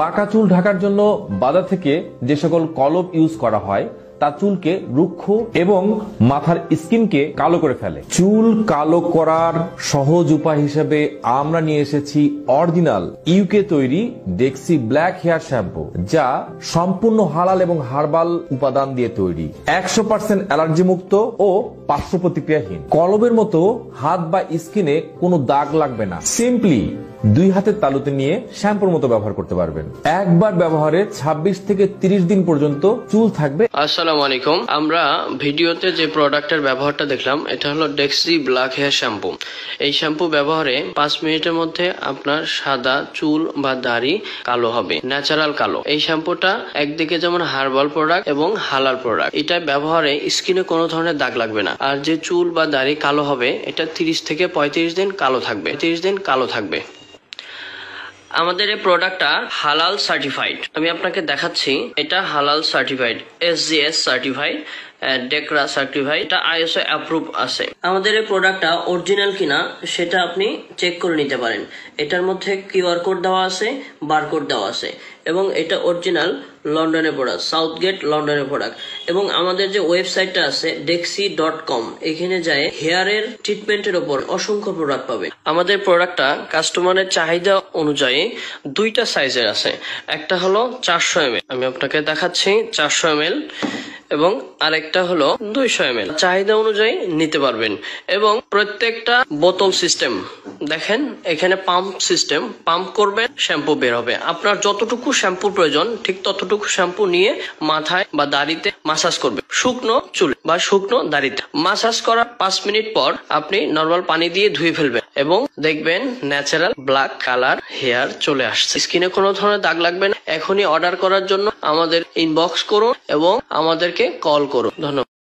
পাকা চুল ঢাকার জন্য বাজার থেকে যে সকল কলম ইউজ করা হয় তা চুলকে রুক্ষ এবং মাথার স্কিনকে কালো করে ফেলে। চুল কালো করার সহজ উপায় হিসেবে আমরা নিয়ে এসেছি অরিজিনাল ইউকে তৈরি ডেক্সি ব্ল্যাক হেয়ার শ্যাম্পু, যা সম্পূর্ণ হালাল এবং হার্বাল উপাদান দিয়ে তৈরি, 100% অ্যালার্জি মুক্ত ও পার্শ্ব প্রতিক্রিয়াহীন। কলমের মতো হাত বা স্কিনে কোনো দাগ লাগবে না। সিম্পলি 2 হাতের তালুতে নিয়ে শ্যাম্পুর মতো ব্যবহার করতে পারবেন। একবার ব্যবহারে 26 থেকে 30 দিন পর্যন্ত চুল থাকবে। আসসালামু আলাইকুম। আমরা ভিডিওতে যে প্রোডাক্টের ব্যবহারটা দেখলাম এটা হলো ডেক্সি ব্ল্যাক হেয়ার শ্যাম্পু। এই শ্যাম্পু ব্যবহারে 5 মিনিটের মধ্যে আপনার সাদা চুল বা দাড়ি কালো হবে, ন্যাচারাল কালো। এই শ্যাম্পুটা একদিকে যেমন হার্বাল প্রোডাক্ট এবং হালাল প্রোডাক্ট। এটা ব্যবহারে স্কিনে কোনো ধরনের দাগ লাগবে না। আর যে চুল বা দাড়ি কালো হবে এটা 30 থেকে 35 দিন কালো থাকবে, 30 দিন কালো থাকবে। আমাদের এই প্রোডাক্টটা হালাল সার্টিফাইড। আমি আপনাকে দেখাচ্ছি, এটা হালাল সার্টিফাইড, SGS সার্টিফাইড, ডেকরা সার্টিফাইড, এটা ISO অ্যাপ্রুভ আছে। আমাদের এই প্রোডাক্টটা অরিজিনাল কিনা সেটা আপনি চেক করে নিতে পারেন। এটার মধ্যে QR কোড দেওয়া আছে, বারকোড দেওয়া আছে, এবং এটা অরিজিনাল লন্ডনের প্রোডাক্ট, সাউথগেট লন্ডনের প্রোডাক্ট। এবং আমাদের যে ওয়েবসাইটটা আছে dexi.com, এখানে যায় হেয়ারের ট্রিটমেন্টের উপর অসংখ্য প্রোডাক্ট পাবে। আমাদের প্রোডাক্টটা কাস্টমারের চাহিদা অনুযায়ী 2টা সাইজের আছে। একটা হলো 400 ml, আমি আপনাকে দেখাচ্ছি 400 ml, এবং আরেকটা হলো 200 ml। চাহিদা অনুযায়ী নিতে পারবেন। এবং প্রত্যেকটা বোতল সিস্টেম দেখেন, এখানে পাম্প সিস্টেম, পাম্প করবেন, শ্যাম্পু বের হবে। আপনার যতটুকু শ্যাম্পু প্রয়োজন ঠিক ততটুকু শ্যাম্পু নিয়ে মাথায় বা দাড়িতে মাসাজ করবে, শুকনো চুল বা শুকনো দাড়িতে। মাসাজ করার 5 মিনিট পর আপনি নর্মাল পানি দিয়ে ধুয়ে ফেলবেন এবং দেখবেন ন্যাচারাল ব্ল্যাক কালার হেয়ার চলে আসছে। স্কিনে কোনো ধরনের দাগ লাগবে না। এখনই অর্ডার করার জন্য আমাদের ইনবক্স করুন এবং আমাদেরকে কল করুন। ধন্যবাদ।